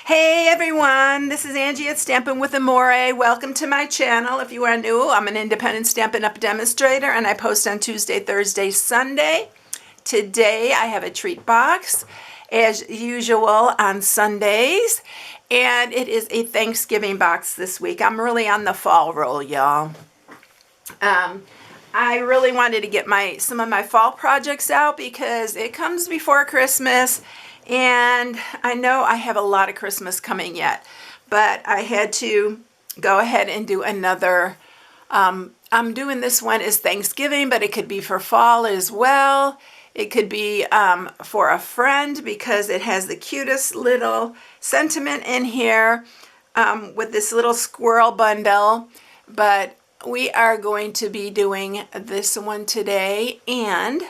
Hey everyone, this is Angie at StampingWithAmore. Welcome to my channel. If you are new, I'm an independent Stampin' Up! Demonstrator and I post on Tuesday, Thursday, Sunday. Today I have a treat box as usual on Sundays, and it is a Thanksgiving box this week. I'm really on the fall roll, y'all. I really wanted to get some of my fall projects out because it comes before Christmas. And I know I have a lot of Christmas coming yet, but I had to go ahead and do another. I'm doing this one as Thanksgiving, but it could be for fall as well. It could be for a friend because it has the cutest little sentiment in here with this little squirrel bundle. But we are going to be doing this one today. And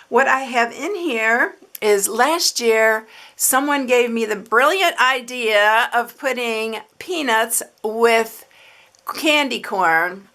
what I have in here is last year someone gave me the brilliant idea of putting peanuts with candy corn,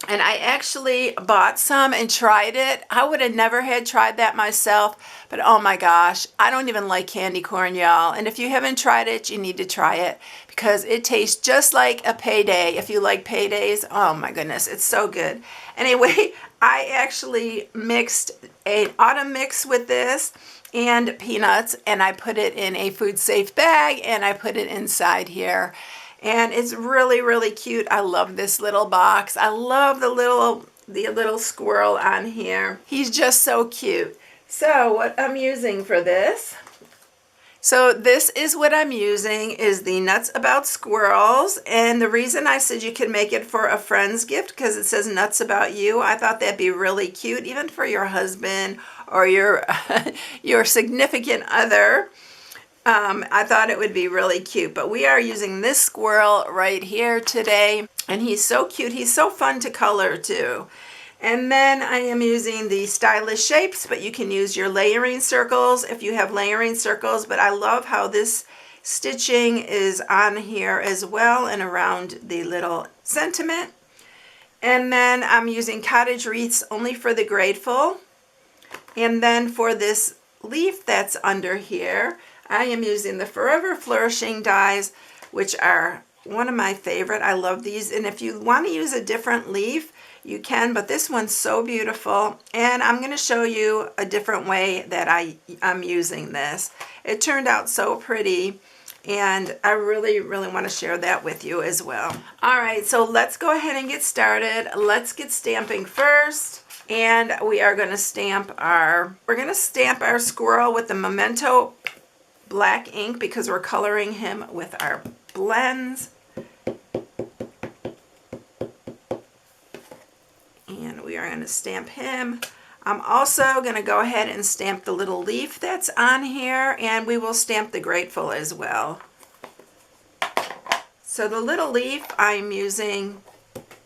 and I actually bought some and tried it. I would have never had tried that myself, but oh my gosh, I don't even like candy corn, y'all. And if you haven't tried it, you need to try it because it tastes just like a payday. If you like paydays, oh my goodness, it's so good. Anyway, I actually mixed an autumn mix with this and peanuts, and I put it in a food safe bag and I put it inside here. And it's really, really cute. I love this little box. I love the little squirrel on here. He's just so cute. So what I'm using for this, this is what I'm using is the Nuts About Squirrels. And the reason I said you can make it for a friend's gift because it says Nuts About You. I thought that'd be really cute, even for your husband or your significant other. I thought it would be really cute, but we are using this squirrel right here today, and he's so cute. He's so fun to color too. And then I am using the stylish shapes, but you can use your layering circles if you have layering circles, but I love how this stitching is on here as well and around the little sentiment. And then I'm using cottage wreaths only for the grateful. And then for this leaf that's under here, I am using the Forever Flourishing dies, which are one of my favorite. I love these. And if you want to use a different leaf, you can, but this one's so beautiful. And I'm going to show you a different way that I'm using this. It turned out so pretty, and I really, really want to share that with you as well. All right, so let's go ahead and get started. Let's get stamping first. And we are going to stamp our squirrel with the Memento black ink because we're coloring him with our blends. And we are going to stamp him. I'm also going to go ahead and stamp the little leaf that's on here, and we will stamp the grateful as well. So the little leaf I'm using,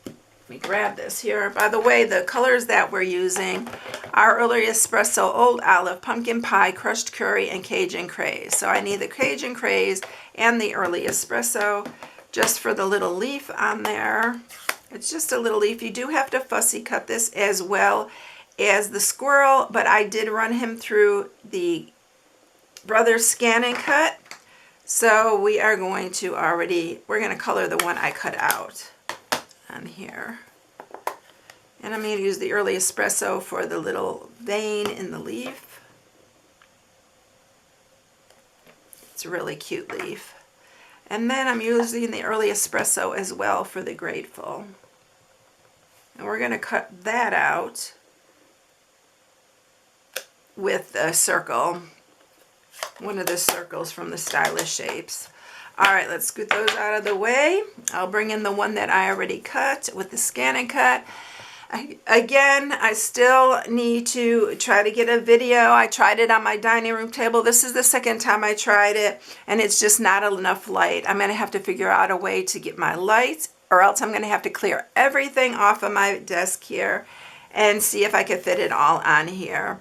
let me grab this here. By the way, the colors that we're using are Early Espresso, Old Olive, Pumpkin Pie, Crushed Curry, and Cajun Craze. So I need the Cajun Craze and the Early Espresso just for the little leaf on there. It's just a little leaf. You do have to fussy cut this as well as the squirrel, but I did run him through the Brothers Scan and Cut. So we are going to we're going to color the one I cut out on here. And I'm going to use the Early Espresso for the little vein in the leaf. It's a really cute leaf. And then I'm using the Early Espresso as well for the grateful. And we're going to cut that out with a circle, one of the circles from the stylish shapes. All right, let's scoot those out of the way. I'll bring in the one that I already cut with the Scan and Cut. Again, I still need to try to get a video. I tried it on my dining room table. This is the second time I tried it, and it's just not enough light. I'm going to have to figure out a way to get my light, or else I'm going to have to clear everything off of my desk here and see if I can fit it all on here.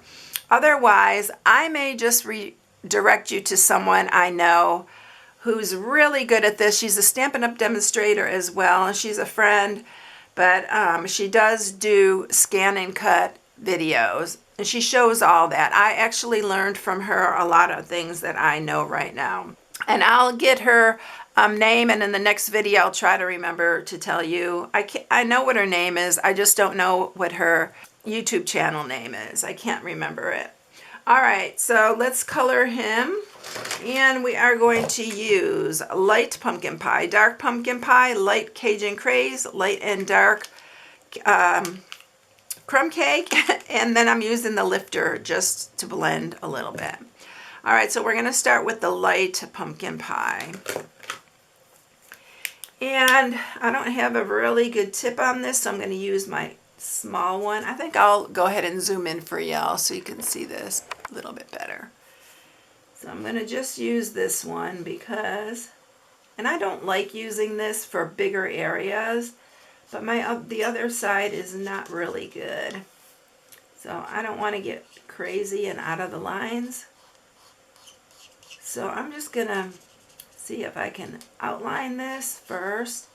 Otherwise, I may just redirect you to someone I know who's really good at this. She's a Stampin' Up! Demonstrator as well, and she's a friend. But she does do scan and cut videos, and she shows all that. I actually learned from her a lot of things that I know right now. And I'll get her name, and in the next video I'll try to remember to tell you. I know what her name is, I just don't know what her YouTube channel name is. I can't remember it. Alright, so let's color him. And we are going to use light pumpkin pie, dark pumpkin pie, light Cajun craze, light and dark crumb cake, and then I'm using the lifter just to blend a little bit. Alright, so we're going to start with the light pumpkin pie. And I don't have a really good tip on this, so I'm going to use my small one. I think I'll go ahead and zoom in for y'all so you can see this a little bit better. So I'm going to just use this one because, and I don't like using this for bigger areas, but the other side is not really good. So I don't want to get crazy and out of the lines. So I'm just going to see if I can outline this first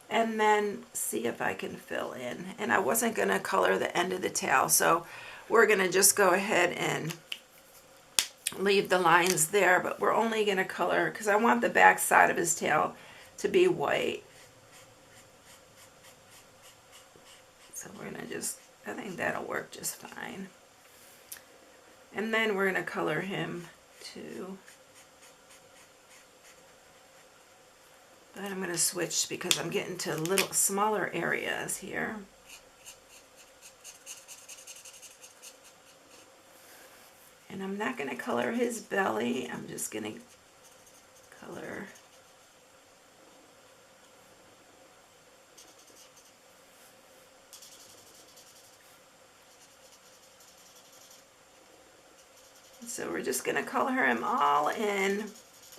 and then see if I can fill in. And I wasn't going to color the end of the tail, so we're going to just go ahead and leave the lines there, but we're only going to color because I want the back side of his tail to be white. So we're going to just, I think that'll work just fine. And then we're going to color him too. But I'm going to switch because I'm getting to little smaller areas here. And I'm not going to color his belly, I'm just going to color so we're just going to color him all in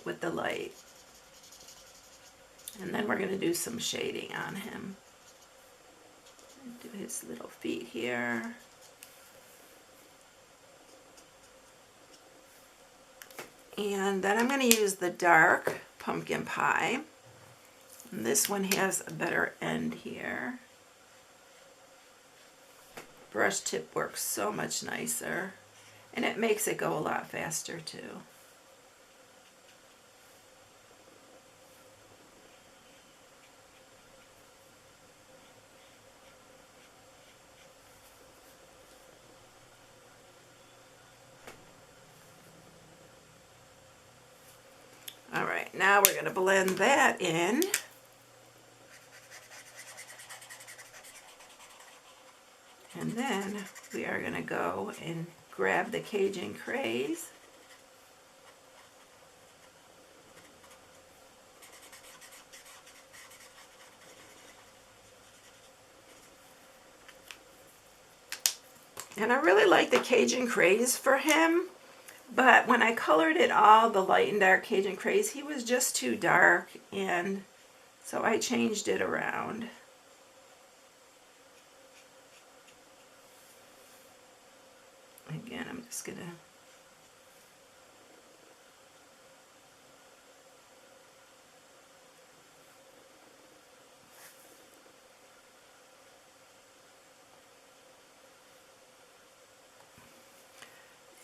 with the light. And then we're going to do some shading on him. Do his little feet here. And then I'm going to use the dark pumpkin pie. And this one has a better end here. Brush tip works so much nicer. And it makes it go a lot faster too. Alright, now we're going to blend that in. And then we are going to go and grab the Cajun craze. And I really like the Cajun craze for him. But when I colored it all, the light and dark Cajun craze, he was just too dark, and so I changed it around. Again, I'm just going to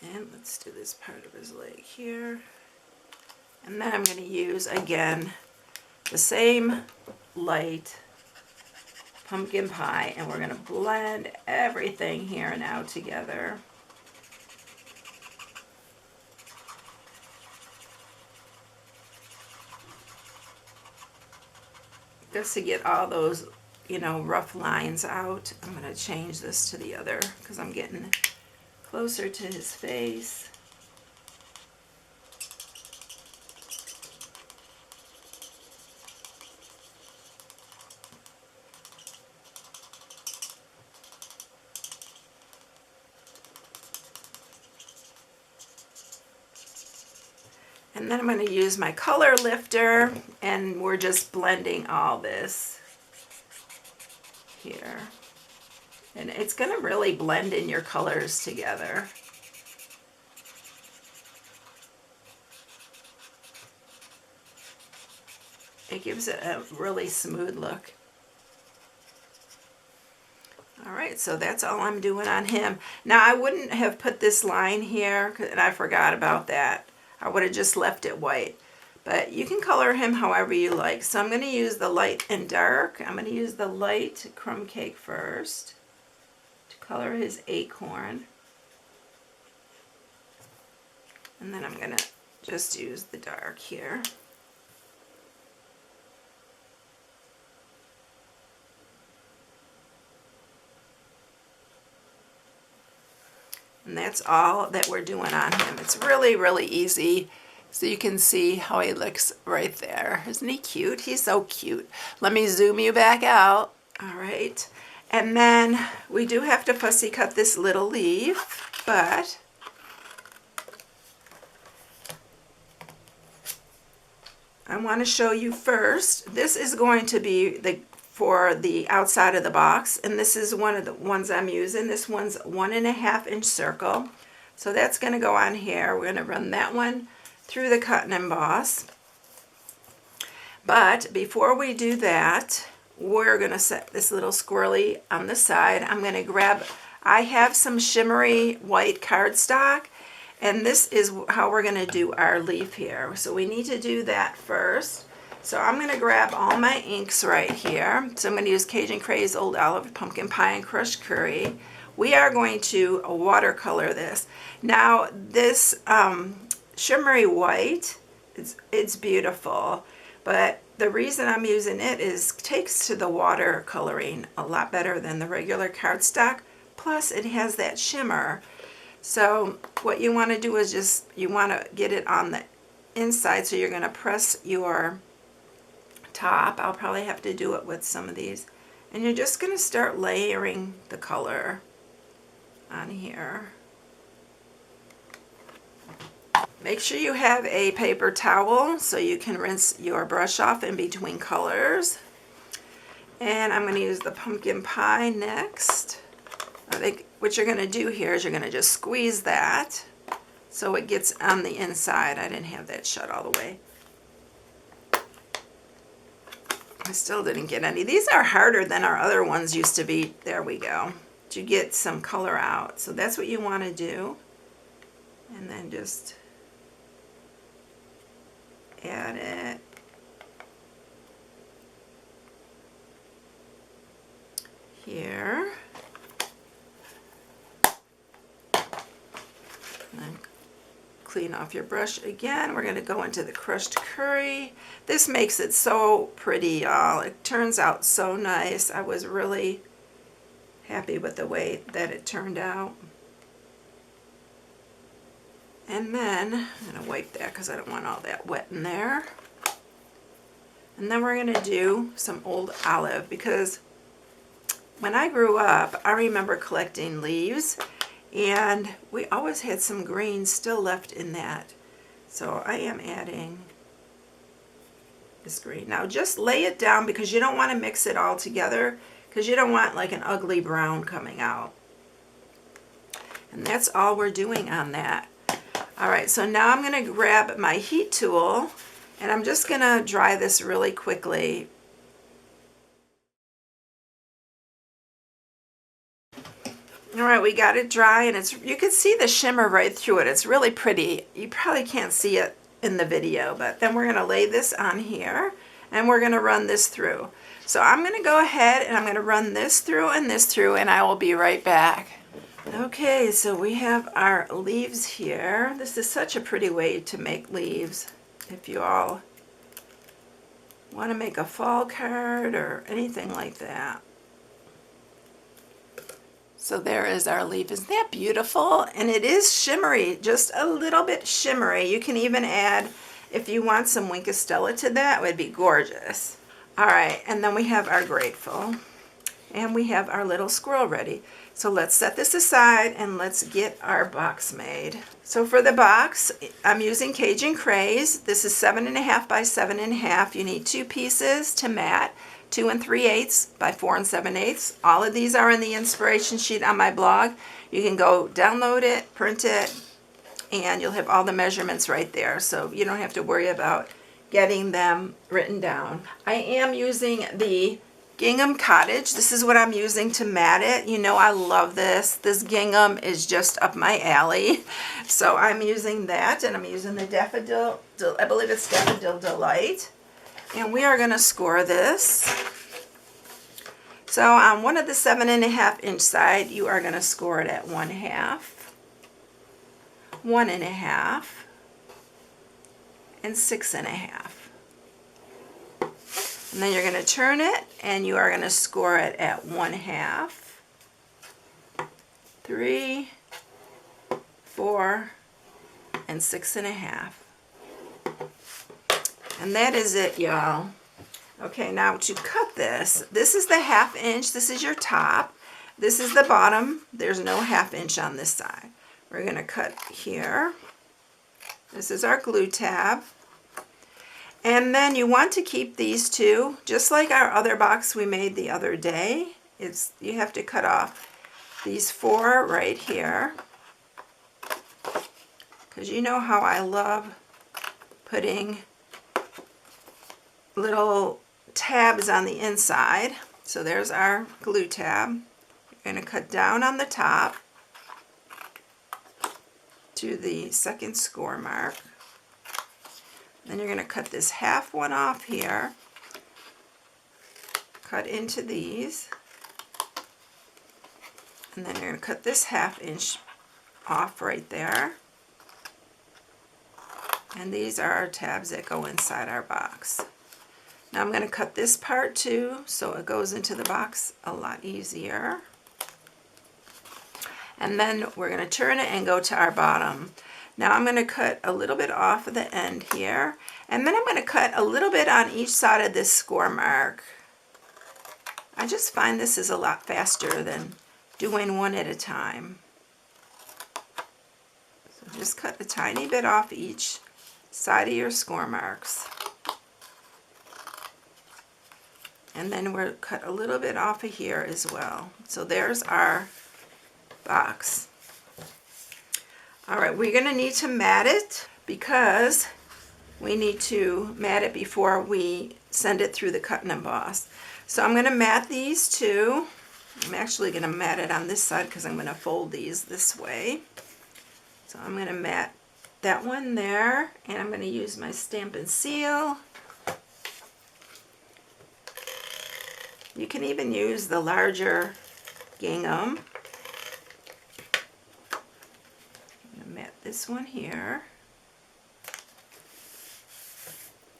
and let's do this part of his leg here. And then I'm going to use, again, the same light pumpkin pie, and we're going to blend everything here now together. Just to get all those, rough lines out. I'm going to change this to the other because I'm getting closer to his face. And then I'm going to use my color lifter, and we're just blending all this here. And it's going to really blend in your colors together. It gives it a really smooth look. Alright, so that's all I'm doing on him. Now I wouldn't have put this line here, and I forgot about that. I would have just left it white. but you can color him however you like. So I'm going to use the light and dark. I'm going to use the light crumb cake first to color his acorn. And then I'm going to just use the dark here. And that's all that we're doing on him. It's really, really easy. So you can see how he looks right there. Isn't he cute? He's so cute. Let me zoom you back out. All right. And then we do have to fussy cut this little leaf, but I want to show you first. This is going to be for the outside of the box, and this is one of the ones I'm using. This one's 1.5 inch circle, so that's going to go on here. We're going to run that one through the cut and emboss. But before we do that, we're going to set this little squirrely on the side. I'm going to grab, I have some shimmery white cardstock, and this is how we're going to do our leaf here. So we need to do that first. So I'm going to grab all my inks right here. So I'm going to use Cajun Craze, Old Olive, Pumpkin Pie, and Crushed Curry. We are going to watercolor this. Now this shimmery white, it's beautiful, but the reason I'm using it is takes to the watercoloring a lot better than the regular cardstock. Plus it has that shimmer. So what you want to do is just, you want to get it on the inside, so you're going to press your top. I'll probably have to do it with some of these. And you're just going to start layering the color on here. Make sure you have a paper towel so you can rinse your brush off in between colors. And I'm going to use the pumpkin pie next. I think what you're going to do here is you're going to just squeeze that so it gets on the inside. I didn't have that shut all the way. I still didn't get any. These are harder than our other ones used to be. There we go. To get some color out. So that's what you want to do. And then just add it. Here. And clean off your brush again. We're going to go into the crushed curry. This makes it so pretty, y'all. It turns out so nice. I was really happy with the way that it turned out. And then I'm going to wipe that because I don't want all that wet in there. And then we're going to do some Old Olive, because when I grew up, I remember collecting leaves, and we always had some green still left in that. So I am adding this green. Now just lay it down, because you don't want to mix it all together, because you don't want like an ugly brown coming out. And that's all we're doing on that. Alright, so now I'm going to grab my heat tool, and I'm just going to dry this really quickly. Alright, we got it dry, and you can see the shimmer right through it. It's really pretty. You probably can't see it in the video, but then we're going to lay this on here, and we're going to run this through. So I'm going to go ahead and I'm going to run this through, and I will be right back. Okay, so we have our leaves here. This is such a pretty way to make leaves. If you all want to make a fall card or anything like that. So there is our leaf. Isn't that beautiful? And it is shimmery, just a little bit shimmery. You can even add, if you want some Winkestella to that, it would be gorgeous. All right, and then we have our grateful, and we have our little squirrel ready. So let's set this aside and let's get our box made. So for the box, I'm using Cajun Craze. This is 7.5 by 7.5. You need 2 pieces to mat, 2 3/8 by 4 7/8. All of these are in the inspiration sheet on my blog. You can go download it, print it, and you'll have all the measurements right there. So you don't have to worry about getting them written down. I am using the gingham cottage. This is what I'm using to mat it. You know I love this. This gingham is just up my alley. So I'm using that, and I'm using the Daffodil, I believe it's Daffodil Delight. And we are going to score this. So on one of the 7.5 inch side, you are going to score it at 1/2, 1.5, and 6.5. And then you're going to turn it, and you are going to score it at 1/2, 3, 4, and 6.5. And that is it, y'all. Okay, now to cut this, this is the 1/2 inch. This is your top. This is the bottom. There's no 1/2 inch on this side. We're going to cut here. This is our glue tab. And then you want to keep these two, just like our other box we made the other day. You have to cut off these 4 right here. Because you know how I love putting little tabs on the inside. So there's our glue tab. You're going to cut down on the top to the second score mark. Then you're going to cut this 1/2 one off here. Cut into these. And then you're going to cut this 1/2 inch off right there. And these are our tabs that go inside our box. Now I'm going to cut this part too, so it goes into the box a lot easier. And then we're going to turn it and go to our bottom. Now I'm going to cut a little bit off of the end here, and then I'm going to cut a little bit on each side of this score mark. I just find this is a lot faster than doing one at a time. So just cut a tiny bit off each side of your score marks. And then we'll cut a little bit off of here as well. So there's our box. Alright, we're going to need to mat it because we need to mat it before we send it through the cut and emboss. So I'm going to mat these two. I'm actually going to mat it on this side because I'm going to fold these this way. So I'm going to mat that one there, and I'm going to use my Stampin' Seal. You can even use the larger gingham. I'm going to mat this one here.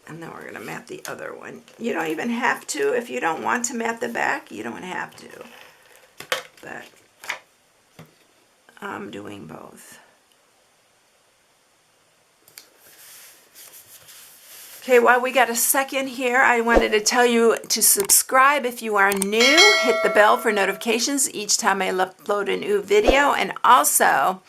And then we're going to mat the other one. You don't even have to. If you don't want to mat the back, you don't have to. But I'm doing both. Okay, while we got a second here, I wanted to tell you to subscribe if you are new. Hit the bell for notifications each time I upload a new video. And also,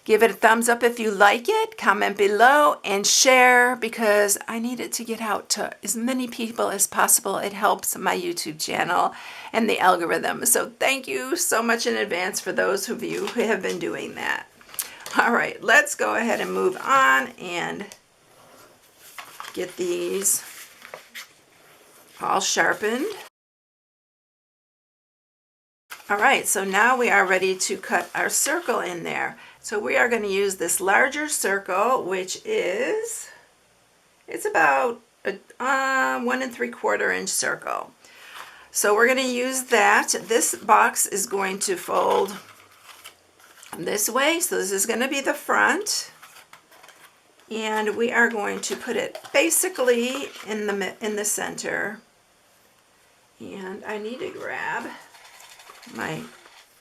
give it a thumbs up if you like it. Comment below and share because I need it to get out to as many people as possible. It helps my YouTube channel and the algorithm. So thank you so much in advance for those of you who have been doing that. All right, let's go ahead and move on and get these all sharpened. All right, so now we are ready to cut our circle in there. So we are going to use this larger circle, which is, it's about a 1 3/4 inch circle. So we're going to use that. This box is going to fold this way. So this is going to be the front. And we are going to put it basically in the center. And I need to grab my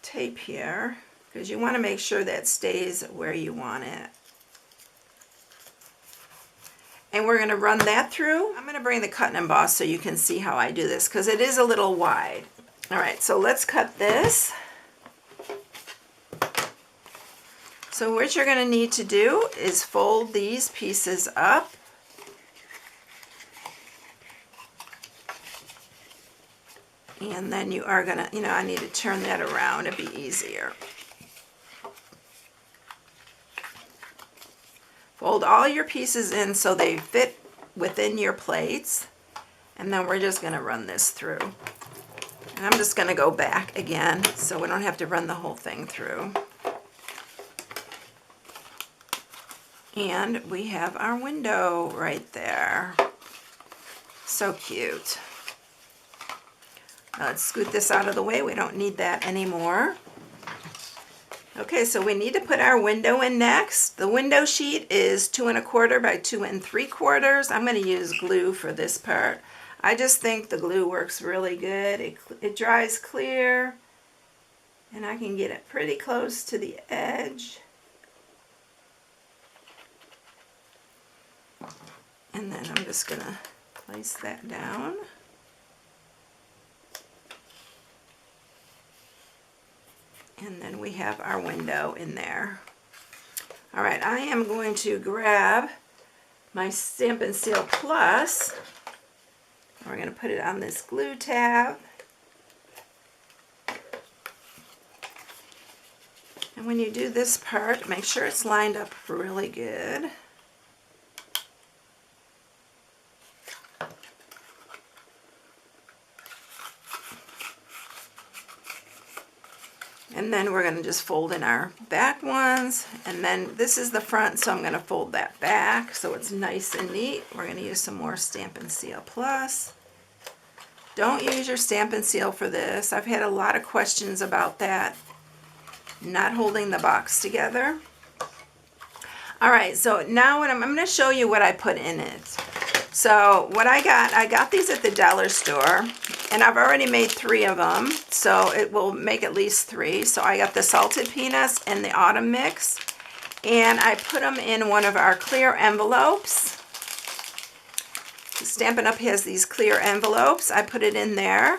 tape here because you want to make sure that stays where you want it. And we're going to run that through. I'm going to bring the cut and emboss so you can see how I do this because it is a little wide. All right, so let's cut this. So what you're going to need to do is fold these pieces up. And then you are going to, I need to turn that around to be easier. Fold all your pieces in so they fit within your plates. And then we're just going to run this through. And I'm just going to go back again so we don't have to run the whole thing through. And we have our window right there. So cute. Now let's scoot this out of the way. We don't need that anymore. Okay, so we need to put our window in next. The window sheet is 2 1/4 by 2 3/4. I'm going to use glue for this part. I just think the glue works really good. It dries clear, and I can get it pretty close to the edge. And then I'm just going to place that down. And then we have our window in there. All right, I am going to grab my Stampin' Seal Plus. We're going to put it on this glue tab. And when you do this part, make sure it's lined up really good. And then we're going to just fold in our back ones. And then this is the front, so I'm going to fold that back so it's nice and neat. We're going to use some more Stampin' Seal Plus. Don't use your Stampin' Seal for this. I've had a lot of questions about that, not holding the box together. All right, so now I'm going to show you what I put in it. So what I got these at the dollar store, and I've already made 3 of them, so it will make at least 3. So I got the salted peanuts and the autumn mix, and I put them in one of our clear envelopes. Stampin' Up! Has these clear envelopes. I put it in there,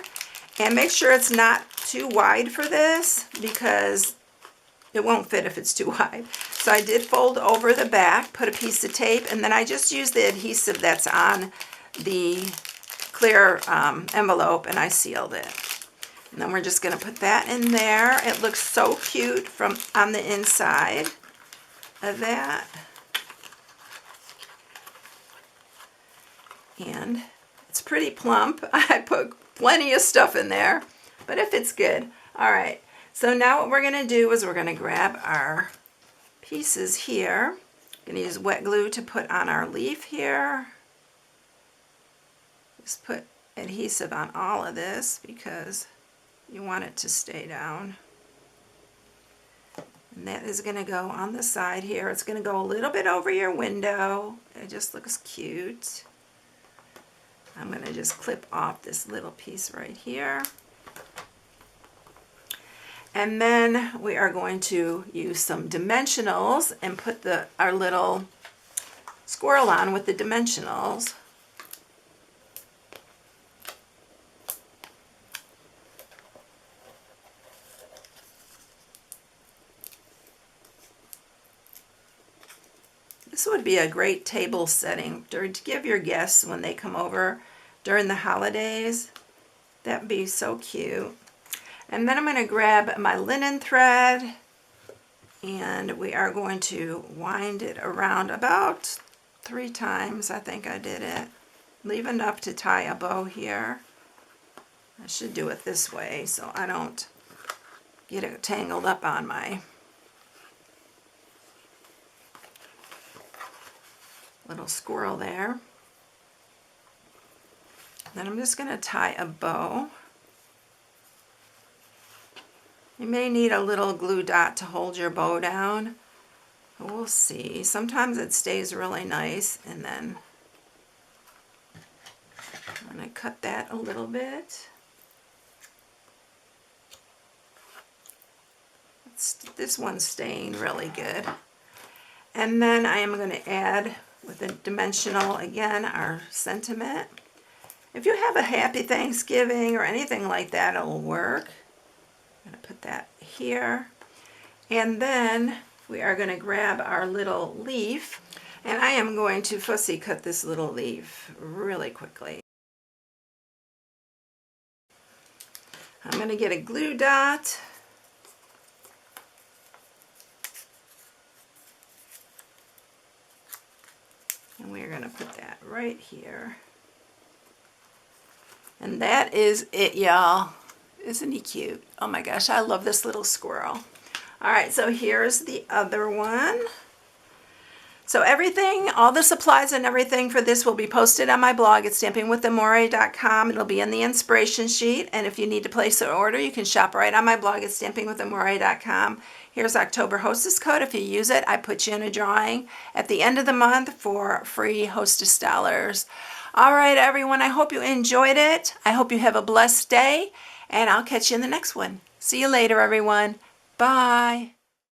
and make sure it's not too wide for this because it won't fit if it's too wide. So I did fold over the back, put a piece of tape, and then I just used the adhesive that's on the clear envelope, and I sealed it. And then we're just going to put that in there. It looks so cute from on the inside of that. And it's pretty plump. I put plenty of stuff in there, but it fits good. All right, so now what we're going to do is we're going to grab our pieces here. I'm going to use wet glue to put on our leaf here. Just put adhesive on all of this because you want it to stay down. And that is going to go on the side here. It's going to go a little bit over your window. It just looks cute. I'm going to just clip off this little piece right here. And then we are going to use some dimensionals and put our little squirrel on with the dimensionals. This would be a great table setting to give your guests when they come over during the holidays. That'd be so cute. And then I'm going to grab my linen thread, and we are going to wind it around about 3 times. I think I did it. Leave enough to tie a bow here. I should do it this way so I don't get it tangled up on my little squirrel there. Then I'm just going to tie a bow. You may need a little glue dot to hold your bow down. We'll see. Sometimes it stays really nice, and then I'm going to cut that a little bit. This one's staying really good. And then I am going to add with a dimensional again our sentiment. If you have a happy Thanksgiving or anything like that, it'll work. I'm going to put that here. And then we are going to grab our little leaf, and I am going to fussy cut this little leaf really quickly. I'm going to get a glue dot. And we're going to put that right here. And that is it, y'all. Isn't he cute? Oh my gosh, I love this little squirrel. All right, so here's the other one. So everything, all the supplies and everything for this will be posted on my blog at stampingwithamore.com. It'll be in the inspiration sheet, and if you need to place an order, you can shop right on my blog at stampingwithamore.com. Here's October Hostess Code. If you use it, I put you in a drawing at the end of the month for free Hostess dollars. All right, everyone, I hope you enjoyed it. I hope you have a blessed day, and I'll catch you in the next one. See you later, everyone. Bye.